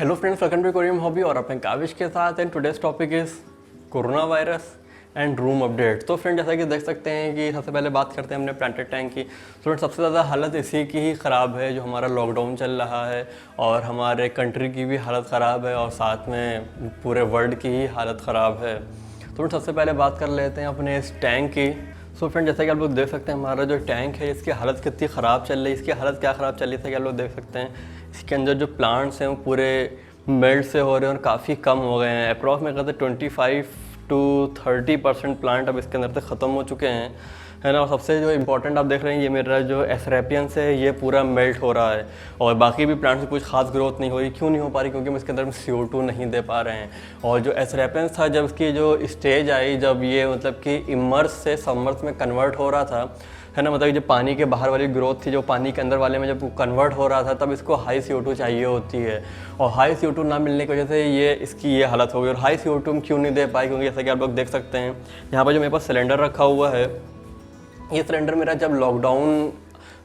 Hello friends, welcome to Korean hobby और अपने काविश के साथ। And today's topic is corona virus and room update. तो फ्रेंड, जैसा कि देख सकते हैं कि सबसे पहले बात करते हैं अपने प्लांटेड टैंक की। फ्रेंड, सबसे ज़्यादा हालत इसी की ही ख़राब है जो हमारा लॉकडाउन चल रहा है, और हमारे कंट्री की भी हालत ख़राब है और साथ में पूरे वर्ल्ड की ही हालत ख़राब है। तो फ्रेंड, सबसे पहले बात कर लेते हैं अपने इस टैंक की। सो फ्रेंड, जैसा कि आप लोग देख सकते हैं हमारा जो टैंक है इसकी हालत कितनी ख़राब चल रही है। इसकी हालत क्या ख़राब चल रही है, जैसा कि आप लोग देख सकते हैं इसके अंदर जो प्लांट्स हैं वो पूरे मेल्ट से हो रहे हैं और काफ़ी कम हो गए हैं। अप्रॉक्स में कहते 25 to 30% प्लांट अब इसके अंदर से ख़त्म हो चुके हैं, है ना। और सबसे जो इम्पोर्टेंट आप देख रहे हैं, ये मेरा जो एसरेपियंस है ये पूरा मेल्ट हो रहा है, और बाकी भी प्लांट्स में कुछ खास ग्रोथ नहीं हो रही। क्यों नहीं हो पा रही? क्योंकि हम इसके अंदर CO2 नहीं दे पा रहे हैं। और जो एसरेपियंस था, जब इसकी जो स्टेज आई, जब ये मतलब कि इमर्स से सबमर्स में कन्वर्ट हो रहा था, है ना, मतलब जो पानी के बाहर वाली ग्रोथ थी जो पानी के अंदर वाले में जब कन्वर्ट हो रहा था, तब इसको हाई CO2 चाहिए होती है। और हाई CO2 ना मिलने की वजह से इसकी ये हालत हो गई। और हाई CO2 हम क्यों नहीं दे पाए? क्योंकि जैसा कि आप लोग देख सकते हैं यहाँ पर जो मेरे पास सिलेंडर रखा हुआ है, ये सिलेंडर मेरा जब लॉकडाउन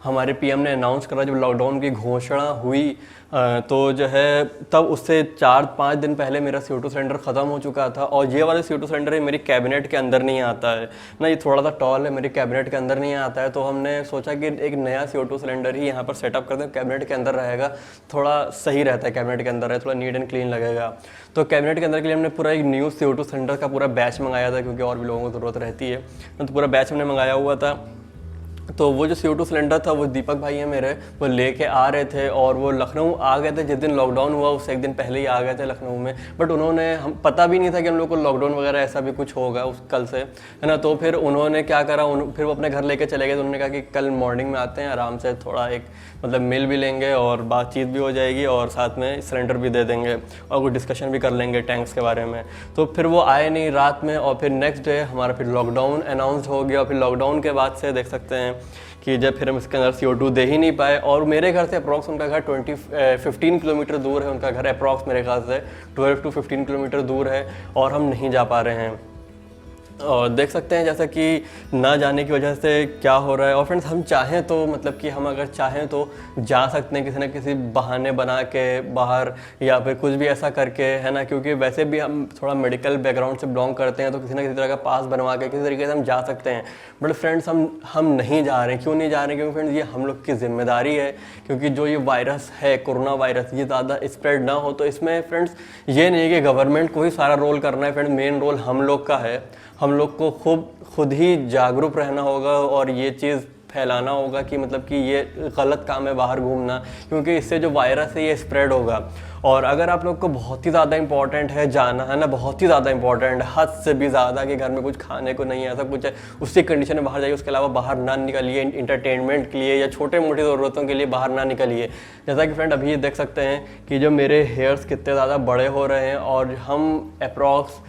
हमारे PM ने अनाउंस करा, जब लॉकडाउन की घोषणा हुई, तो जो है तब उससे 4-5 दिन पहले मेरा CO2 सिलेंडर ख़त्म हो चुका था। और ये वाला CO2 सिलेंडर है मेरी कैबिनेट के अंदर नहीं आता है ना, ये थोड़ा सा टॉल है, मेरी कैबिनेट के अंदर नहीं आता है। तो हमने सोचा कि एक नया CO2 सिलेंडर ही यहाँ पर सेटअप कर दें, कैबिनेट के अंदर रहेगा, थोड़ा सही रहता है, कैबिनेट के अंदर है, थोड़ा नीट एंड क्लीन लगेगा। तो कैबिनेट के अंदर के लिए हमने पूरा एक न्यू CO2 सिलेंडर का पूरा बैच मंगाया था, क्योंकि और भी लोगों को ज़रूरत रहती है, तो पूरा बैच हमने मंगाया हुआ था। तो वो जो CO2 सिलेंडर था वो दीपक भाई हैं मेरे, वो लेके आ रहे थे, और वो लखनऊ आ गए थे जिस दिन लॉकडाउन हुआ, उससे एक दिन पहले ही आ गए थे लखनऊ में। बट उन्होंने, हम पता भी नहीं था कि हम लोग को लॉकडाउन वगैरह ऐसा भी कुछ होगा उस कल से, है ना। तो फिर उन्होंने क्या करा, फिर वो अपने घर लेके चले गए। तो उन्होंने कहा कि कल मॉर्निंग में आते हैं, आराम से थोड़ा एक मतलब मिल भी लेंगे और बातचीत भी हो जाएगी, और साथ में सिलेंडर भी दे देंगे और कुछ डिस्कशन भी कर लेंगे टैंक्स के बारे में। तो फिर वो आए नहीं रात में, और फिर नेक्स्ट डे हमारा फिर लॉकडाउन अनाउंस हो गया। और फिर लॉकडाउन के बाद से देख सकते हैं कि जब फिर हम इसके अंदर CO2 दे ही नहीं पाए। और मेरे घर से अप्रॉक्स उनका घर 15 किलोमीटर दूर है, उनका घर अप्रॉक्स मेरे ख्याल से 12 to 15 किलोमीटर दूर है, और हम नहीं जा पा रहे हैं। और देख सकते हैं जैसा कि ना जाने की वजह से क्या हो रहा है। और फ्रेंड्स, हम चाहें तो मतलब कि हम अगर चाहें तो जा सकते हैं किसी न किसी बहाने बना के बाहर, या फिर कुछ भी ऐसा करके, है ना। क्योंकि वैसे भी हम थोड़ा मेडिकल बैकग्राउंड से बिलोंग करते हैं, तो किसी न किसी तरह का पास बनवा के किसी तरीके से हम जा सकते हैं। बट फ्रेंड्स, हम नहीं जा रहे हैं। क्यों नहीं जा रहे हैं? क्योंकि फ्रेंड्स, ये हम लोग की जिम्मेदारी है। क्योंकि जो ये वायरस है, कोरोना वायरस, ये ज़्यादा स्प्रेड ना हो। तो इसमें फ्रेंड्स ये नहीं है कि गवर्नमेंट को ही सारा रोल करना है। फ्रेंड्स, मेन रोल हम लोग का है। हम लोग को खुद ही जागरूक रहना होगा और ये चीज़ फैलाना होगा कि मतलब कि ये गलत काम है बाहर घूमना, क्योंकि इससे जो वायरस है ये स्प्रेड होगा। और अगर आप लोग को बहुत ही ज़्यादा इंपॉर्टेंट है जाना, है ना, बहुत ही ज़्यादा इंपॉर्टेंट, हद से भी ज़्यादा, कि घर में कुछ खाने को नहीं है, ऐसा कुछ है, उसी कंडीशन में बाहर जाइए। उसके अलावा बाहर ना निकलिए, इंटरटेनमेंट के लिए या छोटे मोटी ज़रूरतों के लिए बाहर ना निकलिए। जैसा कि फ्रेंड अभी ये देख सकते हैं कि जो मेरे हेयर्स कितने ज़्यादा बड़े हो रहे हैं, और हम अप्रॉक्स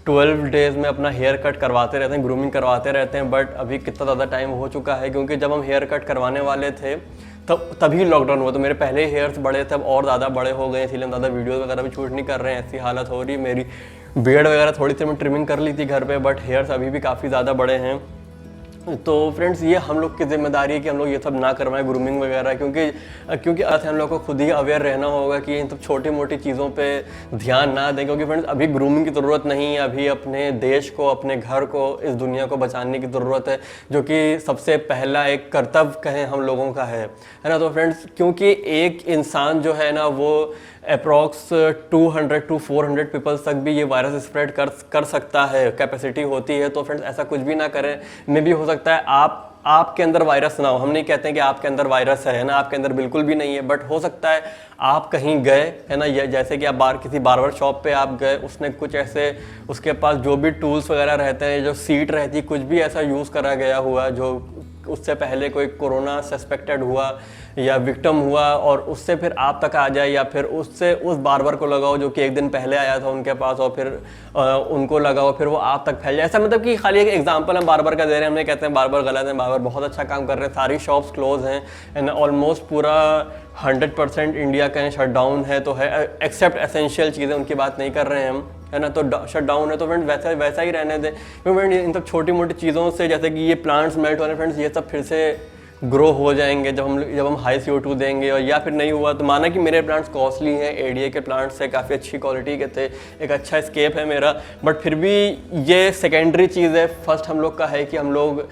12 डेज़ में अपना हेयर कट करवाते रहते हैं, ग्रूमिंग करवाते रहते हैं। बट अभी कितना ज़्यादा टाइम हो चुका है, क्योंकि जब हम हेयर कट करवाने वाले थे तभी लॉकडाउन हुआ। तो मेरे पहले हेयर्स बड़े थे, अब और ज़्यादा बड़े हो गए, इसलिए हम ज़्यादा वीडियोज़ वगैरह भी शूट नहीं कर रहे हैं। ऐसी हालत हो रही है मेरी। बियर्ड वगैरह थोड़ी सी मैं ट्रिमिंग कर ली थी घर पे, बट हेयर्स अभी भी काफ़ी ज़्यादा बड़े हैं। तो फ्रेंड्स, ये हम लोग की जिम्मेदारी है कि हम लोग ये सब ना करवाएं, ग्रूमिंग वगैरह, क्योंकि हम लोग को खुद ही अवेयर रहना होगा कि इन सब छोटी मोटी चीज़ों पे ध्यान ना दें। क्योंकि फ्रेंड्स, अभी ग्रूमिंग की ज़रूरत नहीं है, अभी अपने देश को, अपने घर को, इस दुनिया को बचाने की ज़रूरत है, जो कि सबसे पहला एक कर्तव्य कहें हम लोगों का है ना। तो फ्रेंड्स, क्योंकि एक इंसान जो है ना, वो अप्रॉक्स 200 to 400 पीपल्स तक भी ये वायरस स्प्रेड कर सकता है, कैपेसिटी होती है। तो फ्रेंड्स, ऐसा कुछ भी ना करें। मे भी हो सकता है आपके अंदर वायरस ना हो। हम नहीं कहते हैं कि आपके अंदर वायरस है ना, आपके अंदर बिल्कुल भी नहीं है। बट हो सकता है आप कहीं गए, है ना, जैसे कि आप किसी बार्बर शॉप पे आप गए, उसने कुछ ऐसे, उसके पास जो भी टूल्स वगैरह रहते हैं, जो सीट रहती है, कुछ भी ऐसा यूज़ करा गया हुआ जो उससे पहले कोई कोरोना सस्पेक्टेड हुआ या विक्टिम हुआ, और उससे फिर आप तक आ जाए, या फिर उससे उस बार्बर को लगाओ जो कि एक दिन पहले आया था उनके पास, और फिर उनको लगाओ, फिर वो आप तक फैल जाए। ऐसा मतलब कि खाली एक एग्जांपल हम बार्बर का दे रहे हैं। हम नहीं कहते हैं बार्बर गलत है, बार्बर बहुत अच्छा काम कर रहे हैं। सारी शॉप्स क्लोज हैं, एंड ऑलमोस्ट पूरा 100% इंडिया का शट डाउन है, तो है, एक्सेप्ट एसेंशियल चीज़ें, उनकी बात नहीं कर रहे हैं हम, है ना। तो शट डाउन है, तो फ्रेंड वैसा ही रहने दें। क्योंकि फ्रेंड इन सब छोटी मोटी चीज़ों से, जैसे कि ये प्लांट्स मेल्ट हो रहे हैं, फ्रेंड्स, ये सब फिर से ग्रो हो जाएंगे, जब हम हाई CO2 देंगे, और या फिर नहीं हुआ तो माना कि मेरे प्लांट्स कॉस्टली हैं, ADA के प्लांट्स है, काफ़ी अच्छी क्वालिटी के थे, एक अच्छा स्केप है मेरा, बट फिर भी ये सेकेंडरी चीज़ है। फर्स्ट हम लोग का है कि हम लोग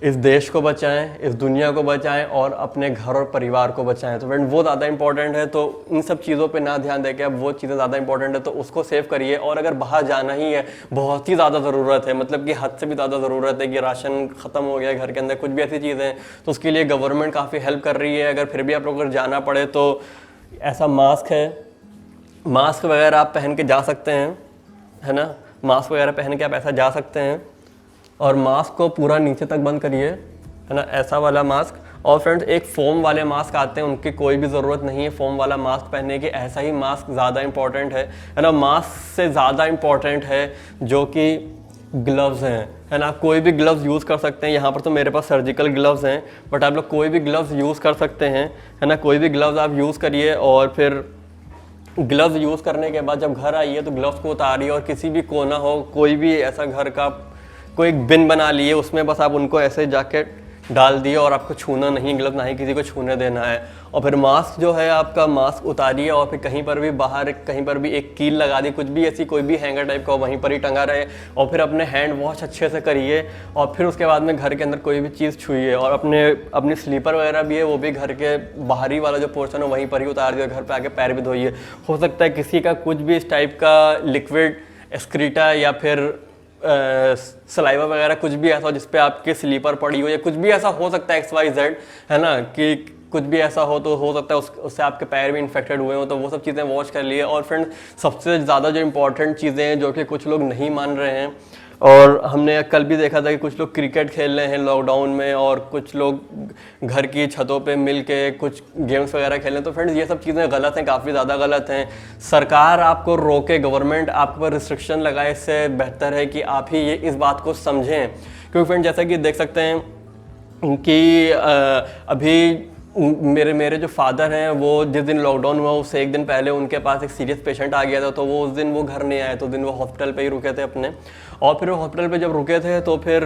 इस देश को बचाएं, इस दुनिया को बचाएं और अपने घर और परिवार को बचाएं। तो फ्रेंड वो ज़्यादा इंपॉर्टेंट है, तो इन सब चीज़ों पे ना ध्यान देके अब वो चीज़ें ज़्यादा इंपॉर्टेंट है तो उसको सेव करिए। और अगर बाहर जाना ही है, बहुत ही ज़्यादा ज़रूरत है, मतलब कि हद से भी ज़्यादा ज़रूरत है कि राशन ख़त्म हो गया घर के अंदर, कुछ भी ऐसी चीज़ें हैं, तो उसके लिए गवर्नमेंट काफ़ी हेल्प कर रही है। अगर फिर भी आप लोग अगर जाना पड़े तो ऐसा मास्क है, मास्क वगैरह आप पहन के जा सकते हैं, है ना, मास्क वगैरह पहन के आप ऐसा जा सकते हैं। और मास्क को पूरा नीचे तक बंद करिए, है ना, ऐसा वाला मास्क। और फ्रेंड्स एक फ़ोम वाले मास्क आते हैं, उनकी कोई भी ज़रूरत नहीं है फ़ोम वाला मास्क पहनने की, ऐसा ही मास्क ज़्यादा इंपॉर्टेंट है ना। मास्क से ज़्यादा इंपॉर्टेंट है जो कि ग्लव्स हैं, है ना। कोई भी ग्लव्स यूज़ कर सकते हैं, यहाँ पर तो मेरे पास सर्जिकल ग्लव्स हैं, बट आप लोग कोई भी ग्लव्स यूज़ कर सकते हैं, है ना। कोई भी ग्लव्स आप यूज़ करिए और फिर ग्लव्स यूज़ करने के बाद जब घर आइए तो ग्लव्स को उतारिए और किसी भी कोना हो, कोई भी ऐसा घर का कोई एक बिन बना लिए, उसमें बस आप उनको ऐसे जाके डाल दिए और आपको छूना नहीं ग्लव, ना ही किसी को छूने देना है। और फिर मास्क जो है आपका, मास्क उतारिए और फिर कहीं पर भी बाहर कहीं पर भी एक कील लगा दी, कुछ भी ऐसी कोई भी हैंगर टाइप का वहीं पर ही टंगा रहे। और फिर अपने हैंड वॉश अच्छे से करिए और फिर उसके बाद में घर के अंदर कोई भी चीज़ छुइए। और अपनी स्लीपर वगैरह भी है, वो भी घर के बाहरी वाला जो पोर्शन है वहीं पर ही उतार दिए, घर पर आके पैर भी धोइए। हो सकता है किसी का कुछ भी इस टाइप का लिक्विड एक्सक्रीटा या फिर सलाइवा वगैरह कुछ भी ऐसा हो जिस पे आपके स्लीपर पड़ी हो, या कुछ भी ऐसा हो सकता है XYZ, है ना, कि कुछ भी ऐसा हो तो हो सकता है उससे आपके पैर भी इन्फेक्टेड हुए हो, तो वो सब चीज़ें वॉश कर लिए। और फ्रेंड्स सबसे ज़्यादा जो इंपॉर्टेंट चीज़ें हैं जो कि कुछ लोग नहीं मान रहे हैं, और हमने कल भी देखा था कि कुछ लोग क्रिकेट खेल रहे हैं लॉकडाउन में और कुछ लोग घर की छतों पे मिल के कुछ गेम्स वगैरह खेल रहे हैं। तो फ्रेंड्स ये सब चीज़ें गलत हैं, काफ़ी ज़्यादा गलत हैं। सरकार आपको रोके, गवर्नमेंट आपके पर रिस्ट्रिक्शन लगाए, इससे बेहतर है कि आप ही ये इस बात को समझें। क्योंकि फ्रेंड जैसा कि देख सकते हैं कि अभी मेरे जो फादर हैं वो जिस दिन लॉकडाउन हुआ उससे एक दिन पहले उनके पास एक सीरियस पेशेंट आ गया था, तो वो उस दिन वो घर नहीं आए, तो उस दिन वो हॉस्पिटल पे ही रुके थे अपने। और फिर वो हॉस्पिटल पे जब रुके थे तो फिर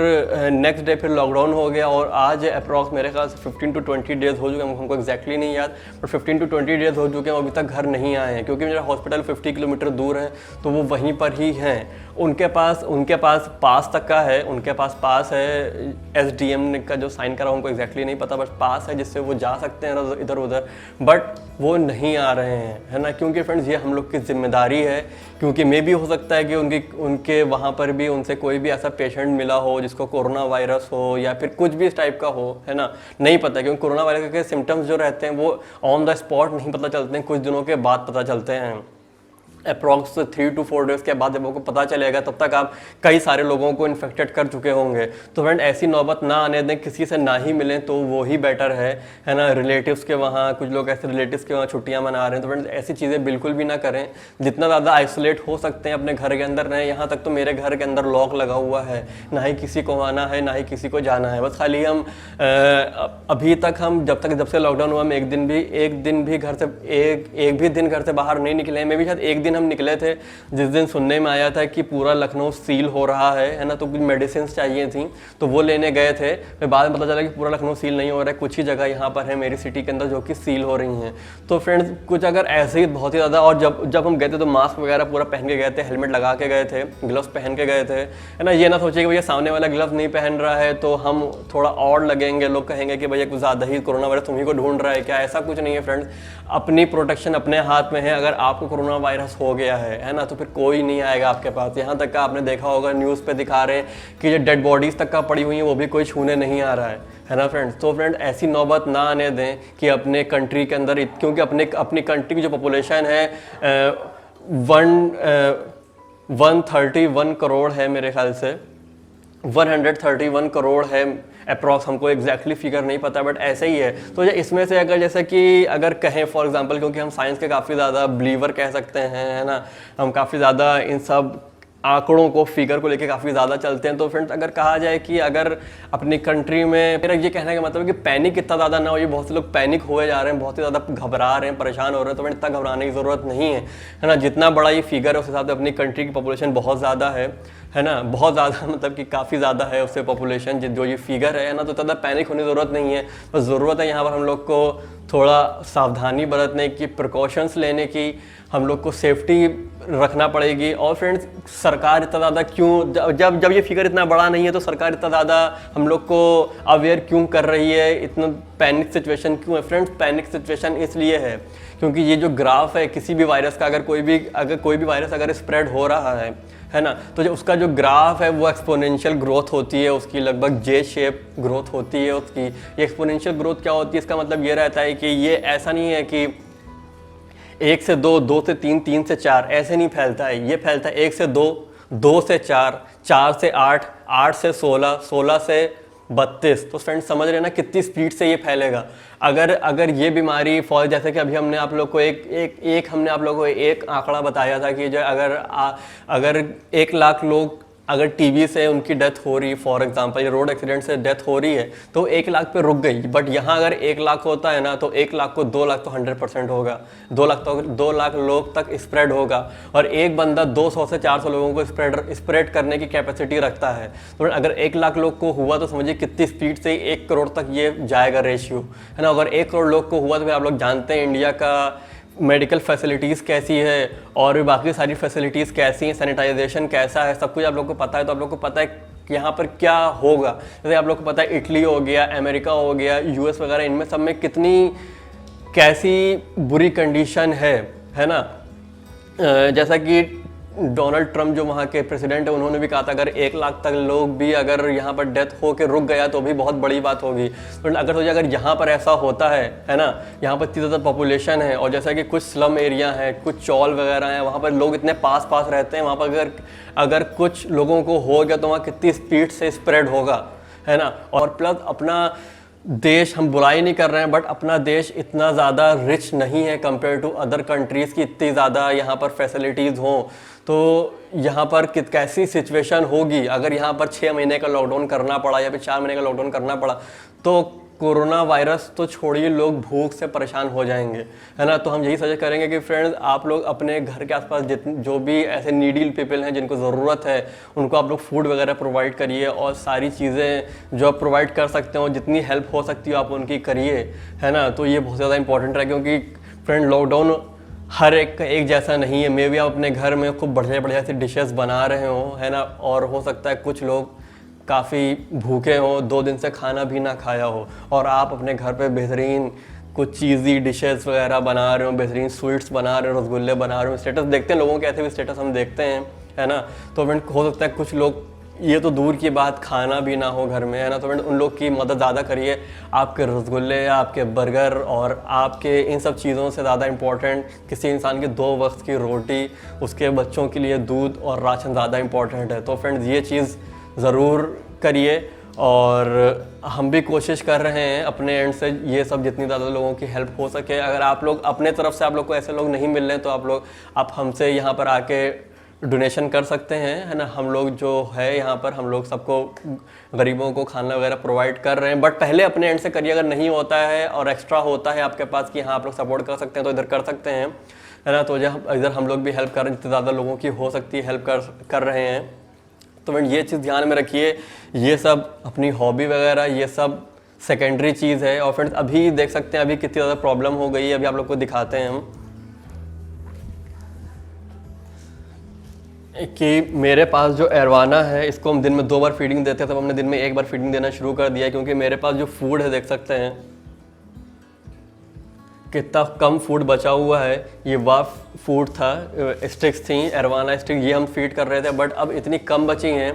नेक्स्ट डे फिर लॉकडाउन हो गया, और आज अप्रॉक्स मेरे ख्याल से 15 to 20 डेज़ हो चुके हैं, हमको एग्जैक्टली नहीं याद, बट 15 to 20 डेज़ हो चुके हैं, अभी तक घर नहीं आए हैं। क्योंकि मेरा हॉस्पिटल 50 किलोमीटर दूर है, तो वो वहीं पर ही हैं। उनके पास पास तक का है, उनके पास पास है, SDM का जो साइन करा उनको एग्जैक्टली नहीं पता, बस पास है जिससे वो जा सकते हैं इधर उधर, बट वो नहीं आ रहे हैं, है ना। क्योंकि फ्रेंड्स ये हम लोग की जिम्मेदारी है, क्योंकि मे भी हो सकता है कि उनके वहाँ पर भी उनसे कोई भी ऐसा पेशेंट मिला हो जिसको कोरोना वायरस हो या फिर कुछ भी इस टाइप का हो, है ना, नहीं पता। क्योंकि कोरोना वायरस के सिम्टम्स जो रहते हैं वो ऑन द स्पॉट नहीं पता चलते हैं, कुछ दिनों के बाद पता चलते हैं। अप्रॉक्स 3 to 4 डेज़ के बाद जब आपको पता चलेगा तब तक आप कई सारे लोगों को इन्फेक्टेड कर चुके होंगे। तो फ्रेंड ऐसी नौबत ना आने दें, किसी से ना ही मिलें तो वो ही बेटर है ना। रिलेटिव्स के वहाँ, कुछ लोग ऐसे रिलेटिव्स के वहाँ छुट्टियाँ मना रहे हैं, तो फ्रेंड्स ऐसी चीज़ें बिल्कुल भी ना करें। जितना ज़्यादा आइसोलेट हो सकते हैं अपने घर के अंदर रहें। यहाँ तक तो मेरे घर के अंदर लॉक लगा हुआ है, ना ही किसी को आना है ना ही किसी को जाना है। बस खाली हम अभी तक हम जब से लॉकडाउन हुआ हम एक दिन भी घर से एक भी दिन घर से बाहर नहीं निकले हैं। मैं भी शायद एक दिन हम निकले थे जिस दिन सुनने में आया था कि पूरा लखनऊ सील हो रहा है ना, तो कुछ मेडिसिन चाहिए थी तो वो लेने गए थे। फिर बाद में पता चला कि पूरा लखनऊ सील नहीं हो रहा है, कुछ ही जगह यहाँ पर है मेरी सिटी के अंदर जो कि सील हो रही हैं। तो फ्रेंड्स कुछ अगर ऐसे ही बहुत ही ज़्यादा, और जब हम गए थे तो मास्क वगैरह पूरा पहन के गए थे, हेलमेट लगा के गए थे, ग्लव्स पहन के गए थे, है ना। ये ना सोचिए कि भैया सामने वाला ग्लव्स नहीं पहन रहा है तो हम थोड़ा और लगेंगे, लोग कहेंगे कि भैया कुछ ज़्यादा ही कोरोना वायरस तुम्ही को ढूंढ रहा है क्या। ऐसा कुछ नहीं है फ्रेंड्स, अपनी प्रोटेक्शन अपने हाथ में है। अगर आपको कोरोना वायरस हो गया है ना, तो फिर कोई नहीं आएगा आपके पास। यहाँ तक का आपने देखा होगा न्यूज़ पे दिखा रहे हैं कि जो डेड बॉडीज़ तक का पड़ी हुई हैं वो भी कोई छूने नहीं आ रहा है ना फ्रेंड्स। तो फ्रेंड ऐसी नौबत ना आने दें कि अपने कंट्री के अंदर, क्योंकि अपनी कंट्री की जो पॉपुलेशन है 131 करोड़ है, मेरे ख्याल से 131 करोड़ है अप्रॉक्स, हमको एग्जैक्टली फिगर नहीं पता बट ऐसे ही है। तो इसमें से अगर जैसे कि अगर कहें फॉर एग्जांपल, क्योंकि हम साइंस के काफ़ी ज़्यादा बिलीवर कह सकते हैं, है ना, हम काफ़ी ज़्यादा इन सब आंकड़ों को, फिगर को लेके काफ़ी ज़्यादा चलते हैं। तो फ्रेंड्स अगर कहा जाए कि अगर अपनी कंट्री में, मेरा ये कहने का मतलब है कि पैनिक इतना ज़्यादा ना हो, ये बहुत से लोग पैनिक हुए जा रहे हैं, बहुत ही ज़्यादा घबरा रहे हैं, परेशान हो रहे हैं, तो फ्रेंड्स इतना घबराने की ज़रूरत नहीं है ना। जितना बड़ा ये फिगर है उस हिसाब से अपनी कंट्री की पॉपुलेशन बहुत ज़्यादा है ना, बहुत ज़्यादा मतलब कि काफ़ी ज़्यादा है उससे पॉपुलेशन जो ये फिगर है ना, तो ज़्यादा पैनिक होने की ज़रूरत नहीं है। बस ज़रूरत है यहाँ पर हम लोग को थोड़ा सावधानी बरतने की, प्रिकॉशंस लेने की, हम लोग को सेफ्टी रखना पड़ेगी। और फ्रेंड्स सरकार इतना ज़्यादा क्यों, जब ये फिगर इतना बड़ा नहीं है तो सरकार इतना ज़्यादा हम लोग को अवेयर क्यों कर रही है, इतना पैनिक सिचुएशन क्यों है? फ्रेंड्स पैनिक सिचुएशन इसलिए है क्योंकि ये जो ग्राफ है किसी भी वायरस का, अगर कोई भी वायरस अगर स्प्रेड हो रहा है ना, तो जो उसका जो ग्राफ है वो एक्सपोनेंशियल ग्रोथ होती है, उसकी लगभग जे शेप ग्रोथ होती है उसकी। ये एक्सपोनेंशियल ग्रोथ क्या होती है, इसका मतलब ये रहता है कि ये ऐसा नहीं है कि 1 से 2, 2 से 3, 3 से 4 ऐसे नहीं फैलता है। ये फैलता है 1 से 2, 2 से 4, 4 से 8, 8 से 16, 16 से 32। तो फ्रेंड्स समझ रहे हैं ना कितनी स्पीड से ये फैलेगा। अगर ये बीमारी फॉल, जैसे कि अभी हमने आप लोग को हमने आप लोगों को एक आंकड़ा बताया था कि जो अगर 1 लाख लोग अगर टीबी से उनकी डेथ हो रही, फॉर एग्जांपल या रोड एक्सीडेंट से डेथ हो रही है, तो 1 लाख पे रुक गई। बट यहाँ अगर 1 लाख होता है ना, तो 1 लाख को 2 लाख तो 100% होगा, 2 लाख लोग तक स्प्रेड होगा। और एक बंदा 200 से 400 लोगों को स्प्रेड करने की कैपेसिटी रखता है। तो अगर 1 लाख लोग को हुआ तो समझिए कितनी स्पीड से 1 करोड़ तक ये जाएगा रेशियो, है ना। अगर 1 करोड़ लोग को हुआ तो फिर आप लोग जानते हैं इंडिया का मेडिकल फैसिलिटीज़ कैसी है और भी बाकी सारी फैसिलिटीज़ कैसी हैं, सैनिटाइजेशन कैसा है, सब कुछ आप लोग को पता है। तो आप लोग को पता है कि यहाँ पर क्या होगा। जैसे आप लोग को पता है इटली हो गया, अमेरिका हो गया, यूएस वगैरह, इनमें सब में कितनी कैसी बुरी कंडीशन है ना। जैसा कि डोनाल्ड ट्रम्प जो वहाँ के प्रेसिडेंट है, उन्होंने भी कहा था अगर 1 लाख तक लोग भी अगर यहाँ पर डेथ हो के रुक गया तो भी बहुत बड़ी बात होगी। तो अगर सोचिए अगर यहाँ पर ऐसा होता है ना, यहाँ पर इतनी ज़्यादा पॉपुलेशन है और जैसा कि कुछ स्लम एरिया है, कुछ चौल वगैरह हैं, वहाँ पर लोग इतने पास रहते हैं, वहाँ पर अगर कुछ लोगों को हो गया तो वहाँ कितनी स्पीड से स्प्रेड होगा, है ना। और प्लस अपना देश, हम बुराई नहीं कर रहे हैं, बट अपना देश इतना ज़्यादा रिच नहीं है कंपेयर टू अदर कंट्रीज़ की, इतनी ज़्यादा यहाँ पर फैसिलिटीज़ हों। तो यहाँ पर कैसी सिचुएशन होगी अगर यहाँ पर 6 महीने का लॉकडाउन करना पड़ा या फिर 4 महीने का लॉकडाउन करना पड़ा, तो कोरोना वायरस तो छोड़िए, लोग भूख से परेशान हो जाएंगे, है ना। तो हम यही सजेस्ट करेंगे कि फ्रेंड्स आप लोग अपने घर के आसपास जो भी ऐसे नीडी पीपल हैं जिनको ज़रूरत है, उनको आप लोग फूड वगैरह प्रोवाइड करिए और सारी चीज़ें जो आप प्रोवाइड कर सकते हो, जितनी हेल्प हो सकती हो आप उनकी करिए, है ना। तो ये बहुत ज़्यादा इंपॉर्टेंट है क्योंकि फ्रेंड लॉकडाउन हर एक का एक जैसा नहीं है। मे भी आप अपने घर में खूब बढ़िया से डिशेस बना रहे हो, है ना, और हो सकता है कुछ लोग काफ़ी भूखे हो, 2 दिन से खाना भी ना खाया हो, और आप अपने घर पे बेहतरीन कुछ चीज़ी डिशेस वगैरह बना रहे हो, बेहतरीन स्वीट्स बना रहे हो, रसगुल्ले बना रहे हो। स्टेटस देखते हैं लोगों के, ऐसे भी स्टेटस हम देखते हैं, है ना। तो फ्रेंड हो सकता है कुछ लोग, ये तो दूर की बात, खाना भी ना हो घर में, है ना। तो फ्रेंड उन लोग की मदद ज़्यादा करिए। आपके रसगुल्ले, आपके बर्गर और आपके इन सब चीज़ों से ज़्यादा इम्पोर्टेंट किसी इंसान की 2 वक्त की रोटी, उसके बच्चों के लिए दूध और राशन ज़्यादा इम्पोर्टेंट है। तो फ्रेंड्स ये चीज़ ज़रूर करिए और हम भी कोशिश कर रहे हैं अपने एंड से ये सब जितनी ज़्यादा लोगों की हेल्प हो सके। अगर आप लोग अपने तरफ से, आप लोग को ऐसे लोग नहीं मिल रहे हैं, तो आप हमसे यहाँ पर आके डोनेशन कर सकते हैं, है ना। हम लोग जो है यहाँ पर, हम लोग सबको गरीबों को खाना वगैरह प्रोवाइड कर रहे हैं, बट पहले अपने एंड से करिए। अगर नहीं होता है और एक्स्ट्रा होता है आपके पास कि हाँ आप लोग सपोर्ट कर सकते हैं, तो इधर कर सकते हैं, है ना। तो इधर हम लोग भी हेल्प कर रहे हैं, जितने ज़्यादा लोगों की हो सकती है हेल्प कर रहे हैं। तो फ्रेंड ये चीज़ ध्यान में रखिए, ये सब अपनी हॉबी वगैरह ये सब सेकेंडरी चीज़ है। और फ्रेंड्स अभी देख सकते हैं अभी कितनी ज़्यादा प्रॉब्लम हो गई है, अभी आप लोग को दिखाते हैं हम कि मेरे पास जो एरवाना है, इसको हम दिन में 2 बार फीडिंग देते हैं, तब हमने दिन में 1 बार फीडिंग देना शुरू कर दिया है, क्योंकि मेरे पास जो फूड है देख सकते हैं कितना कम फूड बचा हुआ है। ये वाफ फूड था, स्टिक्स थी, एरवाना स्टिक, ये हम फीड कर रहे थे, बट अब इतनी कम बची हैं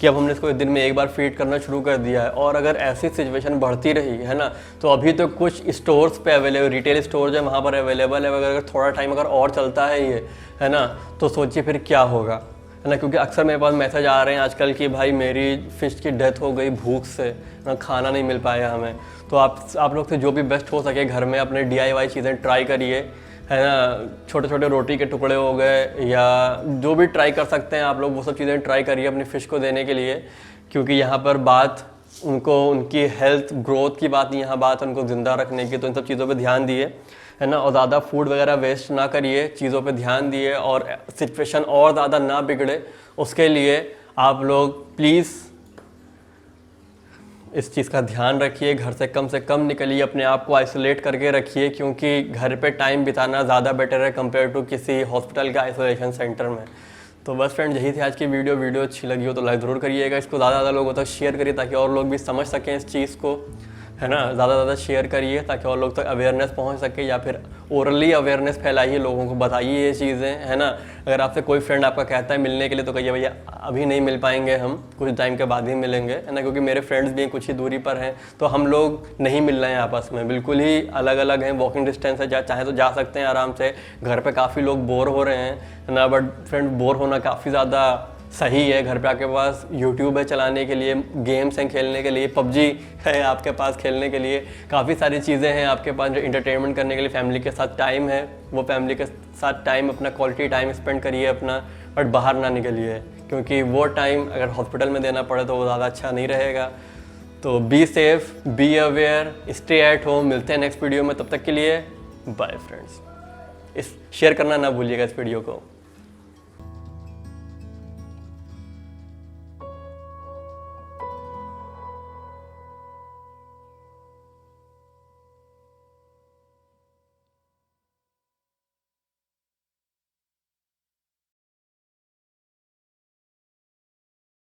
कि अब हमने इसको दिन में 1 बार फीड करना शुरू कर दिया है। और अगर ऐसी सिचुएशन बढ़ती रही, है ना, तो अभी तो कुछ स्टोर्स पे अवेलेबल, रिटेल स्टोर है वहाँ पर अवेलेबल है। अगर थोड़ा टाइम अगर और चलता है ये, है ना, तो सोचिए फिर क्या होगा, है ना। क्योंकि अक्सर मेरे पास मैसेज आ रहे हैं आजकल कि भाई मेरी फ़िश की डेथ हो गई भूख से, ना खाना नहीं मिल पाया हमें। तो आप लोग से जो भी बेस्ट हो सके घर में अपने DIY चीज़ें ट्राई करिए, है ना, छोटे छोटे रोटी के टुकड़े हो गए या जो भी ट्राई कर सकते हैं आप लोग, वो सब चीज़ें ट्राई करिए अपनी फ़िश को देने के लिए, क्योंकि यहाँ पर बात उनको उनकी हेल्थ ग्रोथ की बात नहीं, यहाँ बात उनको ज़िंदा रखने की। तो इन सब चीज़ों पे ध्यान दिए, है ना, और ज़्यादा फूड वगैरह वेस्ट ना करिए, चीज़ों पे ध्यान दिए, और सिचुएशन और ज़्यादा ना बिगड़े उसके लिए आप लोग प्लीज़ इस चीज़ का ध्यान रखिए। घर से कम निकलिए, अपने आप को आइसोलेट करके रखिए, क्योंकि घर पे टाइम बिताना ज़्यादा बेटर है कंपेयर टू किसी हॉस्पिटल का आइसोलेशन सेंटर में। तो बस फ्रेंड, यही थी आज की वीडियो अच्छी लगी हो तो लाइक ज़रूर करिएगा, इसको ज़्यादा लोगों तक शेयर करिए ताकि और लोग भी समझ सकें इस चीज़ को, है ना। ज़्यादा शेयर करिए ताकि और लोग तक अवेयरनेस पहुंच सके, या फिर ओरली अवेयरनेस फैलाइए, लोगों को बताइए ये चीज़ें, है ना। अगर आपसे कोई फ्रेंड आपका कहता है मिलने के लिए तो कहिए भैया अभी नहीं मिल पाएंगे, हम कुछ टाइम के बाद ही मिलेंगे, है ना, क्योंकि मेरे फ्रेंड्स भी कुछ ही दूरी पर हैं, तो हम लोग नहीं मिल रहे हैं आपस में, बिल्कुल ही अलग अलग हैं, वॉकिंग डिस्टेंस है, चाहे तो जा सकते हैं आराम से। घर पर काफ़ी लोग बोर हो रहे हैं, है ना, बट फ्रेंड बोर होना काफ़ी ज़्यादा सही है। घर पे आपके पास यूट्यूब है चलाने के लिए, गेम्स हैं खेलने के लिए, पबजी है आपके पास खेलने के लिए, काफ़ी सारी चीज़ें हैं आपके पास जो इंटरटेनमेंट करने के लिए। फैमिली के साथ टाइम है, वो फैमिली के साथ टाइम अपना क्वालिटी टाइम स्पेंड करिए अपना, बट बाहर ना निकलिए, क्योंकि वो टाइम अगर हॉस्पिटल में देना पड़े तो वो ज़्यादा अच्छा नहीं रहेगा। तो be safe, be aware, stay at home. मिलते हैं नेक्स्ट वीडियो में, तब तक के लिए बाय फ्रेंड्स। शेयर करना ना भूलिएगा इस वीडियो को।